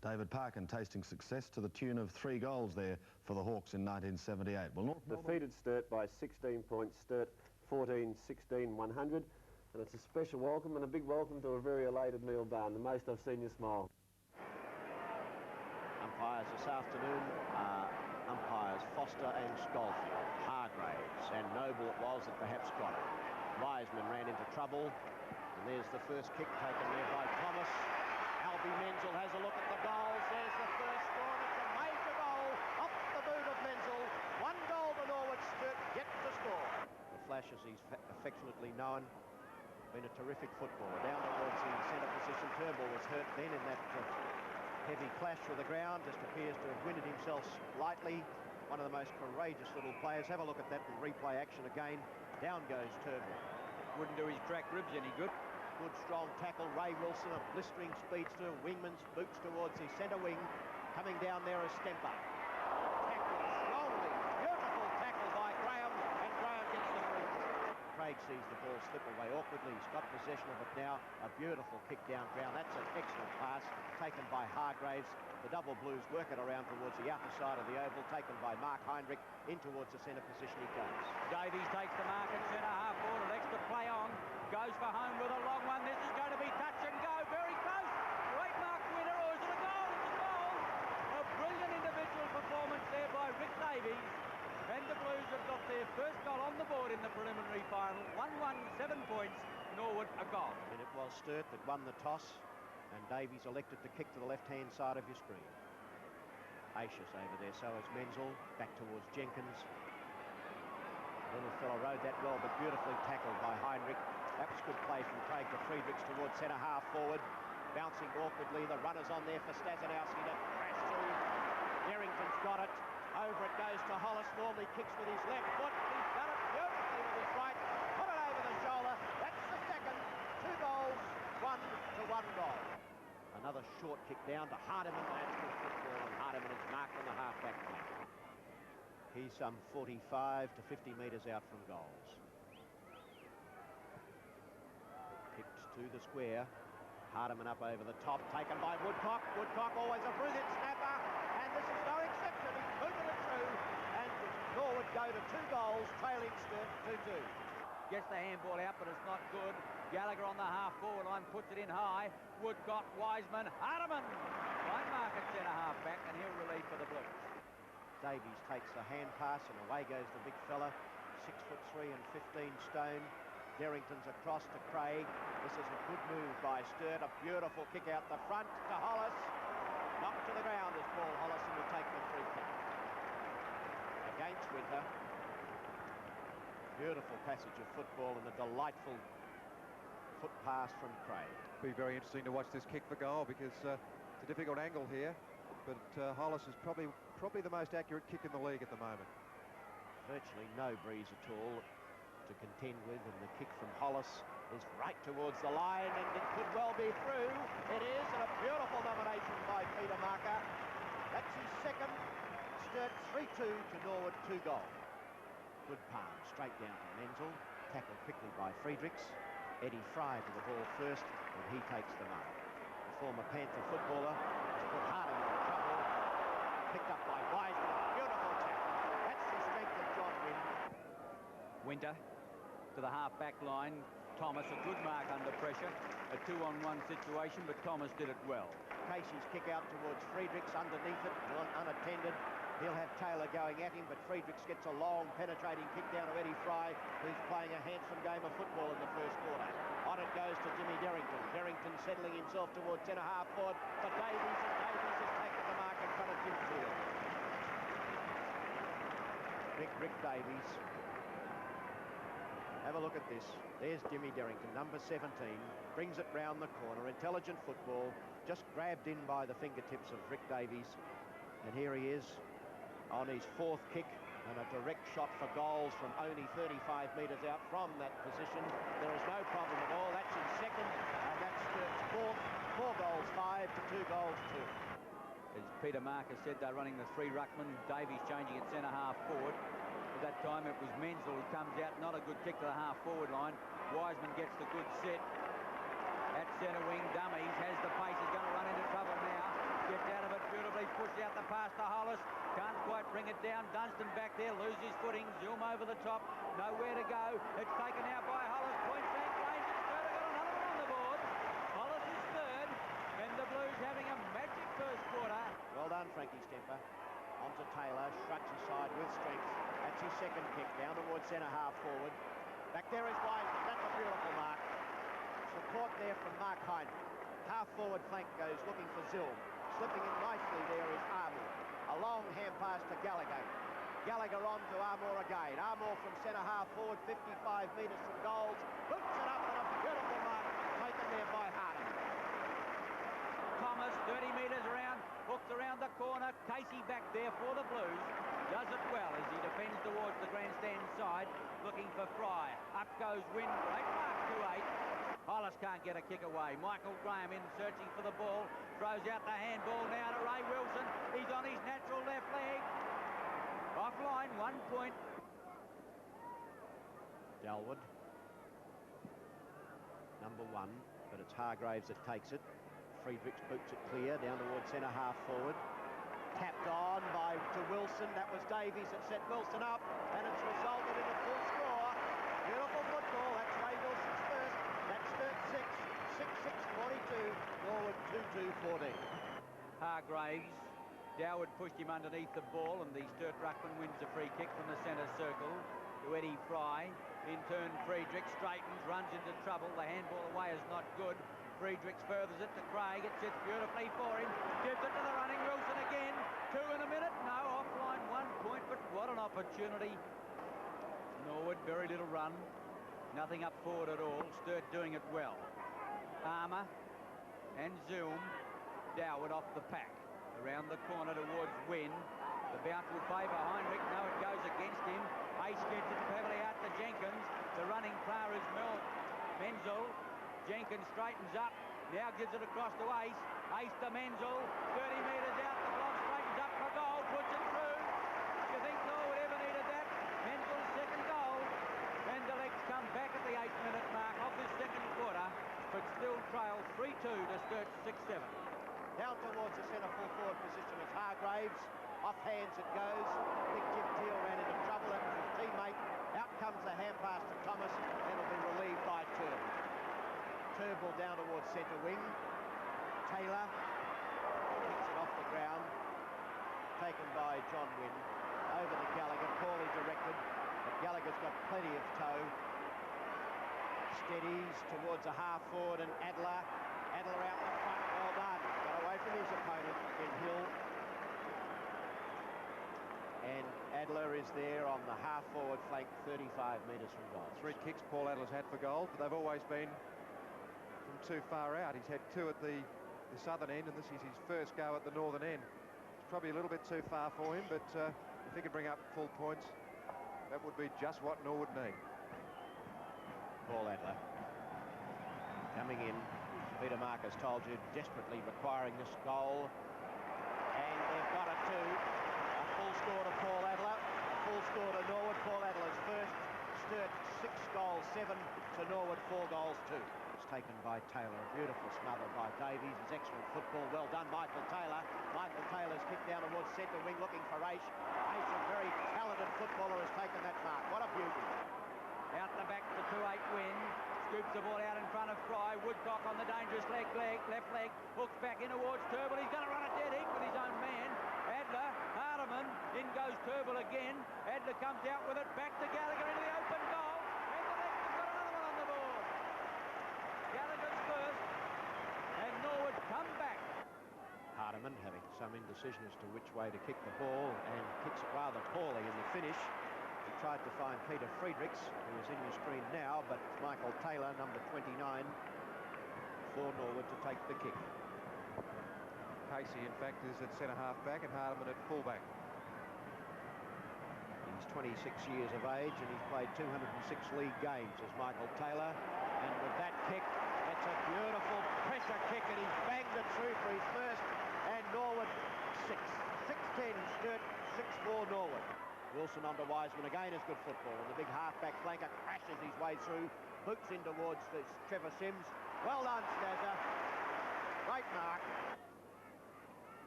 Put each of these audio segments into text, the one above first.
David Parkin tasting success to the tune of 3 goals there for the Hawks in 1978. Well, defeated Sturt by 16 points. Sturt 14-16, 100. And it's a special welcome and a big welcome to a very elated Neil Barn, the most I've seen you smile. Umpires this afternoon are umpires Foster and Schofield, Hargraves and Noble it was that perhaps got it. Wiseman ran into trouble, and there's the first kick taken there by Thomas. Albie Menzel has a look at the goals. There's the first score, and it's a major goal off the boot of Menzel. 1 goal to Norwood. Sturt yet to score. The Flash, as he's affectionately known, been a terrific footballer. Down towards the centre position. Turnbull was hurt then in that heavy clash with the ground. Just appears to have winded himself slightly. One of the most courageous little players. Have a look at that and replay action again. Down goes Turnbull. Wouldn't do his cracked ribs any good. Good strong tackle. Ray Wilson, a blistering speedster. Wingman's boots towards the centre wing. Coming down there is Stemper. Tackled strongly. Beautiful tackle by Graham, and Graham gets the free. Craig sees the ball slip away awkwardly. He's got possession of it now. A beautiful kick down ground. That's an excellent pass taken by Hargraves. The double blues work it around towards the outer side of the oval, taken by Mark Heinrich. In towards the centre position he goes. Davies takes the mark at centre half forward, elects to play on. Goes for home with a long one. This is going to be touch and go. Very close. Great mark winner, or is it a goal? It's a goal. A brilliant individual performance there by Rick Davies. And the Blues have got their first goal on the board in the preliminary final. 1-1, 7 points. Norwood a goal. And it was Sturt that won the toss, and Davies elected to kick to the left-hand side of your screen. Acious over there, so is Menzel. Back towards Jenkins. Little fellow rode that well, but beautifully tackled by Heinrich. That was good play from Craig to Friedrichs towards centre half forward. Bouncing awkwardly. The runner's on there for Stasinowski to crash through. Darrington's got it. Over it goes to Hollis. Normally kicks with his left foot. He's done it beautifully with his right. Put it over the shoulder. That's the second. 2 goals, 1-1 goal. Another short kick down to Hardiman. That's good football, and Hardiman is marked on the half-back line. He's some 45 to 50 metres out from goals. Kicked to the square. Hardiman up over the top, taken by Woodcock. Woodcock always a brilliant snapper, and this is no exception. He's booted it through, and Norwood go to 2 goals, trailing Sturt 2-2. Gets the handball out, but it's not good. Gallagher on the half-forward line puts it in high. Woodcock, Wiseman, Hardiman. One mark at centre half-back, and he'll relieve for the Blues. Davies takes the hand pass, and away goes the big fella. 6'3" and 15 stone. Darrington's across to Craig. This is a good move by Sturt. A beautiful kick out the front to Hollis. Knocked to the ground is Paul Hollis, and will take the free kick. Against Winter. Beautiful passage of football and a delightful foot pass from Craig. Be very interesting to watch this kick for goal, because it's a difficult angle here, but Hollis is probably the most accurate kick in the league at the moment. Virtually no breeze at all to contend with, and the kick from Hollis is right towards the line, and it could well be through. It is, and a beautiful nomination by Peter Marker. That's his second. Sturt 3-2 to Norwood, 2 goals. Good palm, straight down to Menzel. Tackled quickly by Friedrichs. Eddie Fry to the ball first, and he takes the mark. The former Panther footballer has put Hardiman in trouble. Picked up by Wiseman. Beautiful tackle. That's the strength of John Wynn. Winter to the half-back line. Thomas, a good mark under pressure. A 2-on-1 situation, but Thomas did it well. Casey's kick out towards Friedrichs, underneath it, unattended. He'll have Taylor going at him, but Friedrichs gets a long, penetrating kick down to Eddie Fry, who's playing a handsome game of football in the first quarter. On it goes to Jimmy Darrington. Darrington settling himself towards centre half forward for Davies, and Davies has taken the mark in front of Jim Field. Big Rick Davies. Have a look at this. There's Jimmy Darrington, number 17, brings it round the corner. Intelligent football, just grabbed in by the fingertips of Rick Davies. And here he is on his 4th kick, and a direct shot for goals from only 35 metres out from that position. There is no problem at all. That's his second, and that's Sturt's 4th. 4 goals, 5 to 2 goals, 2. As Peter Marker said, they're running the 3 ruckman. Davies changing at centre half forward. At that time, it was Menzel who comes out. Not a good kick to the half forward line. Wiseman gets the good set. At centre wing, Dummies has the pace. He's going to run into trouble now. Gets out pushed out the pass to Hollis. Can't quite bring it down. Dunstan back there, loses his footing. Zoom over the top. Nowhere to go. It's taken out by Hollis. Point blank range. And Sturt got another one on the board. Hollis is third. And the Blues having a magic first quarter. Well done, Frankie Stemper. On to Taylor, shrugs aside with strength. That's his second kick, down towards centre half forward. Back there is Wiseman. That's a beautiful mark. Support there from Mark Heinrich. Half forward flank goes looking for Zilm. Slipping in nicely there is Armour. A long hand pass to Gallagher. Gallagher on to Armour again. Armour from centre half forward, 55 metres from goals. Hooks it up and a beautiful mark taken there by Harden. Thomas, 30 metres around, hooks around the corner. Casey back there for the Blues. Does it well as he defends towards the grandstand side, looking for Fry. Up goes Wynn. Great mark, 2-8. Hollis can't get a kick away. Michael Graham in searching for the ball. Throws out the handball now to Ray Wilson. He's on his natural left leg. Offline, 1 point. Dalwood. Number 1, but it's Hargraves that takes it. Friedrichs boots it clear down towards centre half forward. Tapped on to Wilson. That was Davies that set Wilson up, and it's resulted in a full score. Beautiful football. That's Ray Wilson's first. That's Sturt 6, 6-6, 42. Norwood 2-2, 14. Hargraves. Doward pushed him underneath the ball, and the Sturt ruckman wins the free kick from the centre circle to Eddie Fry. In turn, Friedrich straightens, runs into trouble. The handball away is not good. Friedrich furthers it to Craig. It sits beautifully for him. Gives it to the running Wilson again. 2 in a minute. No, offline, 1 point, but what an opportunity. Norwood, very little run. Nothing up forward at all. Sturt doing it well. Armour and Zoom. Doward off the pack. Around the corner towards Wynn. The bounce will favour Heinrich. No, it goes against him. Ace gets it cleverly out to Jenkins. The running player is Menzel. Jenkins straightens up. Now gives it across to Ace. Ace to Menzel. 30 metres out. The block straightens up for goal. Puts it through. You think Norwood ever needed that? Menzel's second goal. And the legs come back at the 8-minute mark of this second quarter. But still trail 3-2 to Sturt 6-7. Down towards the centre full forward position is Hargraves. Off hands it goes. Big Jim Teal ran into trouble. That was his teammate. Out comes the hand pass to Thomas, and it'll be relieved by Turnbull. Turnbull down towards centre wing. Taylor kicks it off the ground. Taken by John Wynn. Over to Gallagher, poorly directed. But Gallagher's got plenty of toe. Steadies towards a half forward, and Adler. Adler out the front. Well done. Got away from his opponent in Hill. And Adler is there on the half-forward flank, 35 metres from goal. 3 kicks Paul Adler's had for goal, but they've always been from too far out. He's had 2 at the southern end, and this is his first go at the northern end. It's probably a little bit too far for him, but if he could bring up full points, that would be just what Norwood need. Paul Adler coming in. Peter Marcus told you, desperately requiring this goal. And they've got it too. A full score to Paul Adler. A full score to Norwood. Paul Adler's first. Sturt 6 goals, 7 to Norwood, 4 goals, 2. It's taken by Taylor. A beautiful smother by Davies. It's excellent football. Well done, Michael Taylor. Michael Taylor's kicked down towards centre wing looking for Ace. Ace, a very talented footballer, has taken that mark. What a beauty. Out the back to 2-8 Wynn. Scoops the ball out in front of Fry. Woodcock on the dangerous left leg. Hooks back in towards Turnbull. He's going to run a dead heat with his own man. Adler, Hardeman. In goes Turnbull again. Adler comes out with it. Back to Gallagher into the open goal. And the Legs have got another one on the board. Gallagher's first. And Norwood come back. Hardeman having some indecision as to which way to kick the ball, and kicks it rather poorly in the finish. He tried to find Peter Friedrichs, who is in your screen now, but it's Michael Taylor, number 29, for Norwood to take the kick. Casey, in fact, is at centre half back and Hardeman at full back. He's 26 years of age and he's played 206 league games as Michael Taylor. And with that kick, it's a beautiful pressure kick, and he's banged it through for his first. And Norwood 6-10 Sturt, 6-4 Norwood. Wilson onto Wiseman again is good football, and the big half-back flanker crashes his way through, boots in towards Trevor Sims. Well done, Snazza. Great mark.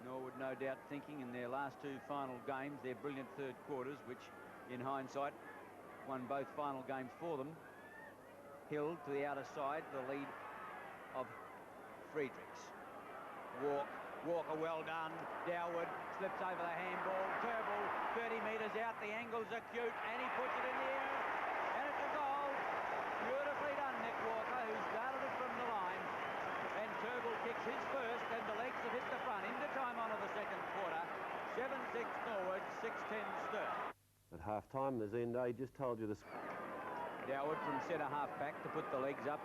Norwood Norwood no doubt thinking in their last two final games, their brilliant third quarters, which in hindsight won both final games for them. Hill to the outer side, the lead of Friedrichs. Walker well done. Dowwood slips over the handball. Turnbull 30 metres out. The angle's acute and he puts it in the air. And it's a goal. Beautifully done, Nick Walker, who started it from the line. And Turnbull kicks his first and the legs have hit the front. Into time on of the second quarter. 7-6 Norwood, 6-10 Sturt. At half-time, the Zende just told you this. Dowwood from centre half back to put the legs up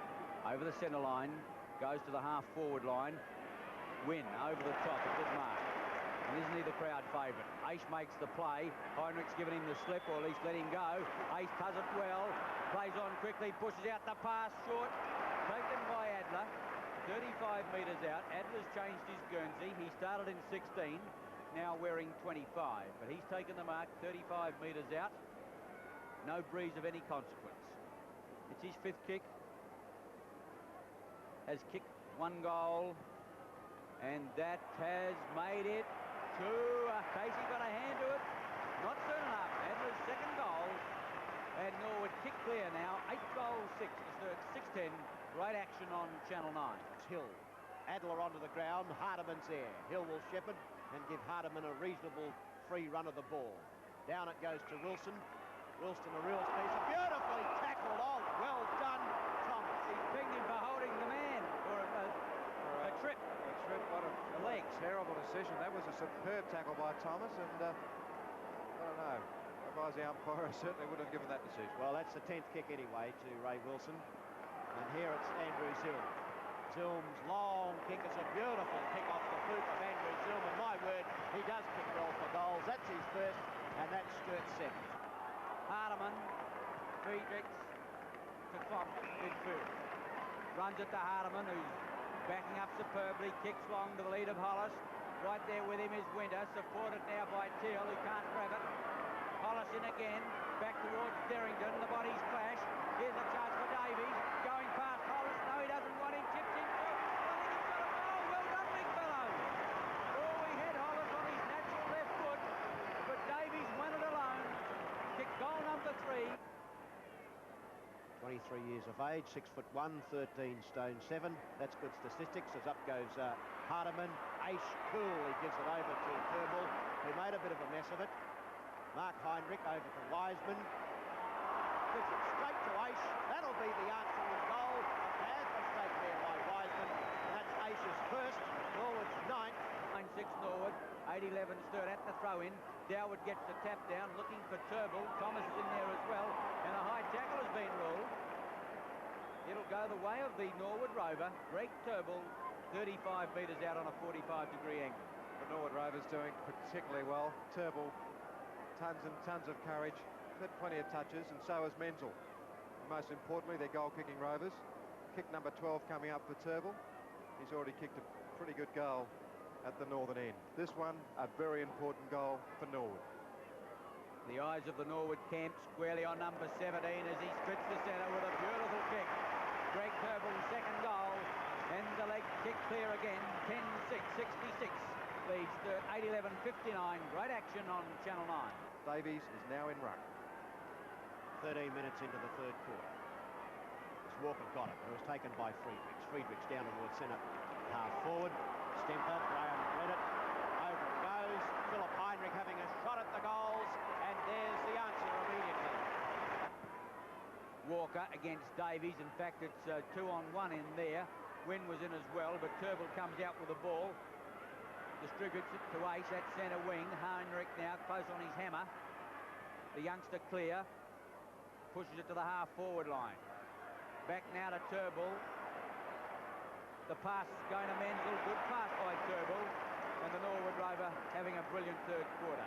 over the centre line. Goes to the half forward line. Win over the top, a good mark. And isn't he the crowd favourite? Ace makes the play. Heinrich's given him the slip, or at least let him go. Ace does it well. Plays on quickly, pushes out the pass short. Taken by Adler. 35 metres out. Adler's changed his Guernsey. He started in 16, now wearing 25. But he's taken the mark 35 metres out. No breeze of any consequence. It's his fifth kick. Has kicked one goal. And that has made it two. Casey got a hand to it. Not soon enough. Adler's second goal. And Norwood kick clear now. 8 goals, 6 to Sturt, 6-10. Great action on Channel 9. Hill. Adler onto the ground. Hardiman's there. Hill will shepherd and give Hardiman a reasonable free run of the ball. Down it goes to Wilson. Wilson a real piece. Beautifully tackled. Oh, well done, Thomas. He's pinged him for holding the man. Or a trip. What a leg. Terrible decision. That was a superb tackle by Thomas, and I don't know. If I was the umpire, I certainly would have given that decision. Well, that's the 10th kick anyway to Ray Wilson. And here it's Andrew Zilm. Zilm's long kick. It's a beautiful kick off the boot of Andrew Zilm. And my word, he does kick well for goals. That's his first, and that's Sturt's second. Hardiman, Friedrichs to Klopp midfield. Runs it to Hardiman, who's backing up superbly, kicks long to the lead of Hollis. Right there with him is Winter, supported now by Teal, who can't grab it. Hollis in again, back towards Derrington, the bodies clash. Here's a chance for Davies, going past Hollis. No, he doesn't want him, chips in. I think he's got a goal. Well done, big fellow. Oh, we had Hollis on his natural left foot, but Davies won it alone. Kicked goal number 3. 23 years of age, 6'1", 13 stone 7. That's good statistics. As up goes Hardiman. Ace coolly gives it over to Turnbull, who made a bit of a mess of it. Mark Heinrich over to Wiseman. Gives it straight to Ace. That'll be the answering goal. A bad mistake there by Wiseman. That's Ace's first. Norwood's 9th. 9-6 Norwood, 8-11 Sturt at the throw-in. Dowwood gets the tap down, looking for Turnbull. Thomas is in there as well, and a high tackle has been ruled. It'll go the way of the Norwood Rover. Greg Turnbull, 35 metres out on a 45-degree angle. The Norwood Rovers doing particularly well. Turnbull, tons and tons of courage. Had plenty of touches, and so has Menzel. And most importantly, they're goal-kicking Rovers. Kick number 12 coming up for Turnbull. He's already kicked a pretty good goal at the northern end. This one, a very important goal for Norwood. The eyes of the Norwood camp squarely on number 17 as he strips the centre with a beautiful kick. Greg Turnbull's second goal, and the leg kick clear again. 10-6, 66 leads Sturt, 8-11, 59. Great action on Channel 9. Davies is now in ruck. 13 minutes into the third quarter. As Walker got it, but it was taken by Friedrichs. Friedrichs down towards centre, half forward. Stemper, Graham read it. Over it goes. Philip Heinrich having a shot at the goals, and there's the answer immediately. Walker against Davies. In fact, it's 2-on-1 in there. Wynn was in as well, but Turnbull comes out with the ball. Distributes it to Ace at centre wing. Heinrich now close on his hammer. The youngster clear. Pushes it to the half-forward line. Back now to Turnbull. The pass is going to Menzel. Good pass by Turnbull. And the Norwood Rover having a brilliant third quarter.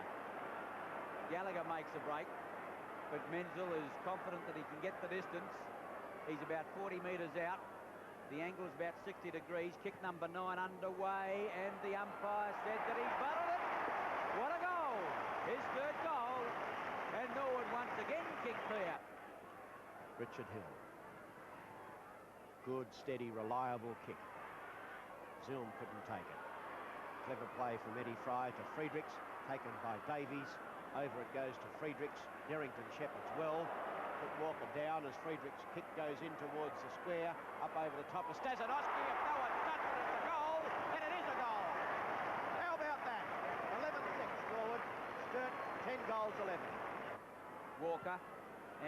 Gallagher makes a break, but Menzel is confident that he can get the distance. He's about 40 metres out. The angle is about 60 degrees. Kick number 9 underway, and the umpire said that he's butted it. What a goal! His third goal, and Norwood once again kicked clear. Richard Hill. Good, steady, reliable kick. Zilm couldn't take it. Clever play from Eddie Fry to Friedrichs, taken by Davies. Over it goes to Friedrichs. Derrington shepherds well. Put Walker down as Friedrichs' kick goes in towards the square. Up over the top of Stazanowski. If no one's touched it, it's a goal. And it is a goal. How about that? 11-6 Norwood. Sturt 10 goals 11. Walker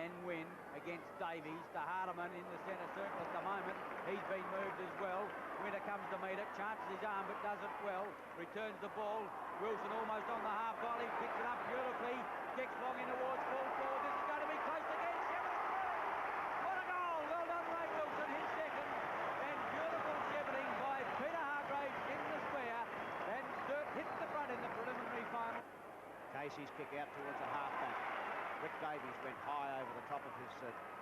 and Wynn against Davies. To Hardiman in the centre circle at the moment. He's been moved as well. Winner comes to meet it, chances his arm but does it well. Returns the ball. Wilson almost on the half volley, picks it up beautifully. Kicks long in towards full forward. This is going to be close again. What a goal! Well done, Ray Wilson, his second. And beautiful shepherding by Peter Hargraves in the square. And Sturt hit the front in the preliminary final. Casey's kick out towards the half-back. Rick Davies went high over the top of his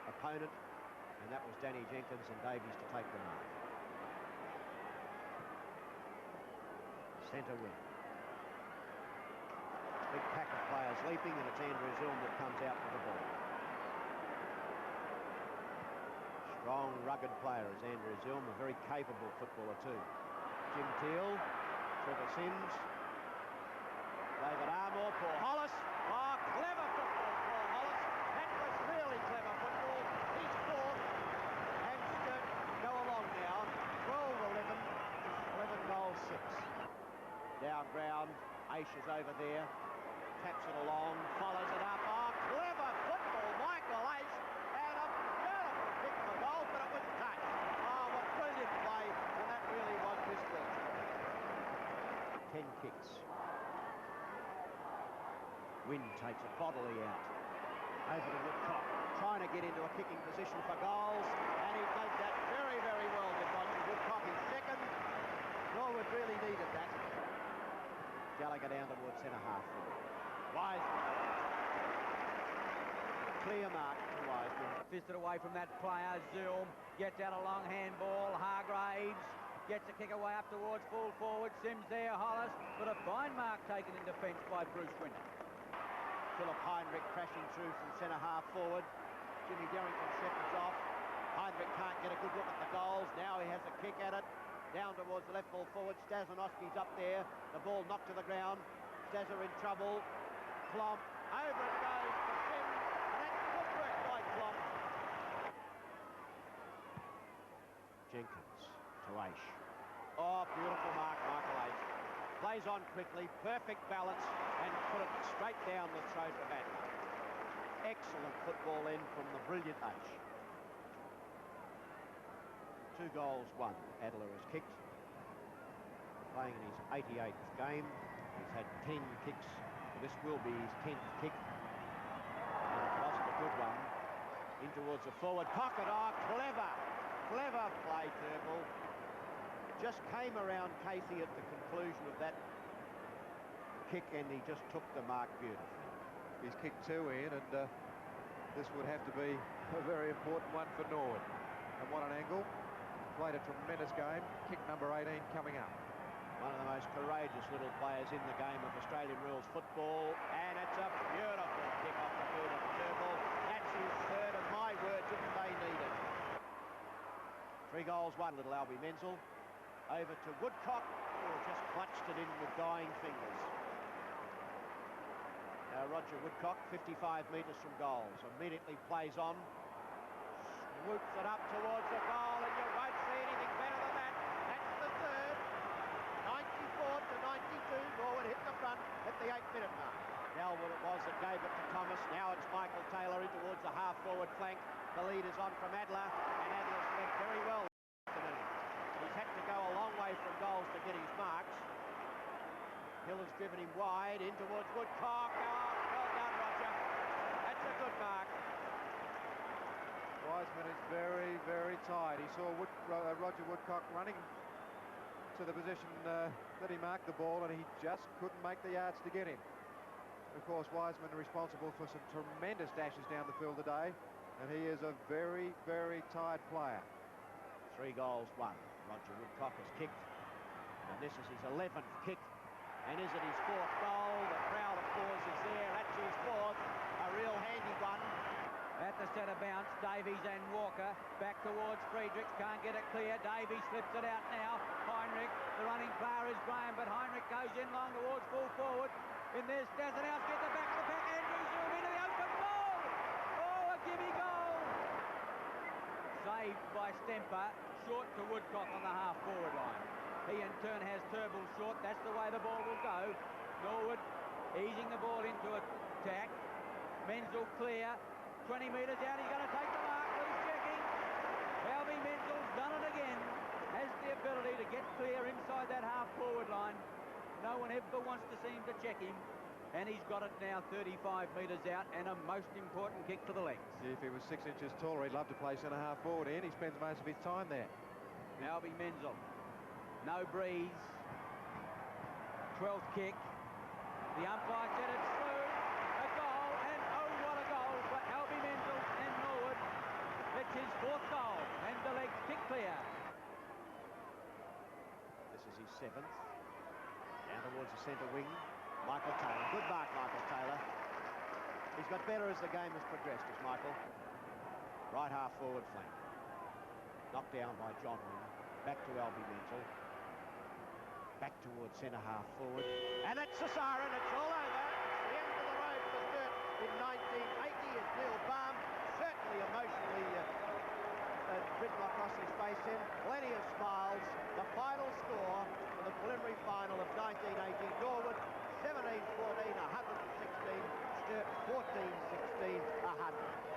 opponent, and that was Danny Jenkins and Davies to take the mark. Centre wing. Big pack of players leaping, and it's Andrew Zilm that comes out with the ball. Strong, rugged player is Andrew Zilm, a very capable footballer too. Jim Teal, Trevor Sims, David Armour, Paul Hollis. Oh, clever football, Paul Hollis. That was really clever football. He's fourth, and Sturt go along now. 12-11, 11 goals 6. Down ground, Aisha's over there, taps it along, follows it up. Oh, clever football, Michael Aish, and a beautiful kick for goal, but it was touched. Oh, what brilliant play, and that really was his goal. 10 kicks. Wynn takes it bodily out. Over to Woodcock, trying to get into a kicking position for goals, and he did that very, very well, did Roger Woodcock. His second. Norwood really needed that. Gallagher down towards centre half. Wiseman. Clear mark to Wiseman. Fisted away from that player. Zilm gets out a long handball. Hargraves gets the kick away up towards full forward. Sims there, Hollis, but a fine mark taken in defence by Bruce Winner. Philip Heinrich crashing through from centre half forward. Jimmy Derrington shepherds off. Heinrich can't get a good look at the goals. Now he has a kick at it. Down towards the left ball forward. Stazanowski's up there. The ball knocked to the ground. Stazza in trouble. Klomp. Over it goes for Sims. And that's good work by Klomp. Jenkins to Aish. Oh, beautiful mark, Michael Aish. Plays on quickly, perfect balance, and put it straight down the throat of Adler. Excellent football in from the brilliant Aish. 2 goals, 1. Adler has kicked. Playing in his 88th game. He's had 10 kicks. This will be his 10th kick. And it wasn't a good one. In towards the forward pocket. Oh, clever. Clever play, Turnbull. Just came around Casey at the conclusion of that kick, and he just took the mark beautifully. He's kicked 2 in, and this would have to be a very important one for Norwood. And what an angle. Played a tremendous game. Kick number 18 coming up. One of the most courageous little players in the game of Australian rules football, and it's a beautiful kick off the boot of Turnbull. That's his third, and my word, didn't they need it. 3 goals, 1, little Albie Menzel. Over to Woodcock, who just clutched it in with dying fingers. Now Roger Woodcock, 55 metres from goal, so immediately plays on. Swoops it up towards the goal, and you won't see anything better than that. That's the third. 94 to 92. Norwood hit the front at the 8-minute mark. Elwood it was that gave it to Thomas. Now it's Michael Taylor in towards the half-forward flank. The lead is on from Adler, and Adler's led very well. He's had to go a long way from goals to get his marks. Hill has driven him wide in towards Woodcock. Oh, well done, Roger. That's a good mark. Wiseman is very, very tired. He saw Roger Woodcock running to the position that he marked the ball, and he just couldn't make the yards to get him. Of course, Wiseman is responsible for some tremendous dashes down the field today, and he is a very, very tired player. 3 goals, 1. Roger Woodcock has kicked, and this is his 11th kick. And is it his 4th goal? The crowd applause is there. That's his 4th. A real handy one. At the centre bounce, Davies and Walker back towards Friedrichs. Can't get it clear. Davies slips it out now. Heinrich The running player is Graham, but Heinrich goes in long towards full forward. In there, Stasenhouse gets the back of the pack. Andrews zoom into the open goal. Oh, a gimme goal. Saved by Stemper, short to Woodcock on the half-forward line. He in turn has Turnbull short. That's the way the ball will go. Norwood easing the ball into attack. Menzel clear. 20 metres out. He's going to take the mark. Loose checking. Albie Menzel's done it again. Has the ability to get clear inside that half-forward line. No one ever wants to seem to check him. And he's got it now 35 metres out, and a most important kick to the legs. Yeah, if he was 6 inches taller, he'd love to play centre-half forward, and he spends most of his time there. Albie Menzel. No breeze. 12th kick. The umpire said it's through. A goal, and oh, what a goal for Albie Menzel and Norwood. It's his 4th goal, and the legs kick clear. This is his 7th. Down towards the centre wing. Michael Taylor. Good mark, Michael Taylor. He's got better as the game has progressed, is Michael. Right half forward flank. Knocked down by John Wing. Back to Albie Menzel. Back towards centre half forward. And it's the siren. It's all over. It's the end of the road for Sturt in 1980 as Neil Baum, certainly emotionally written across his face in. Plenty of smiles. The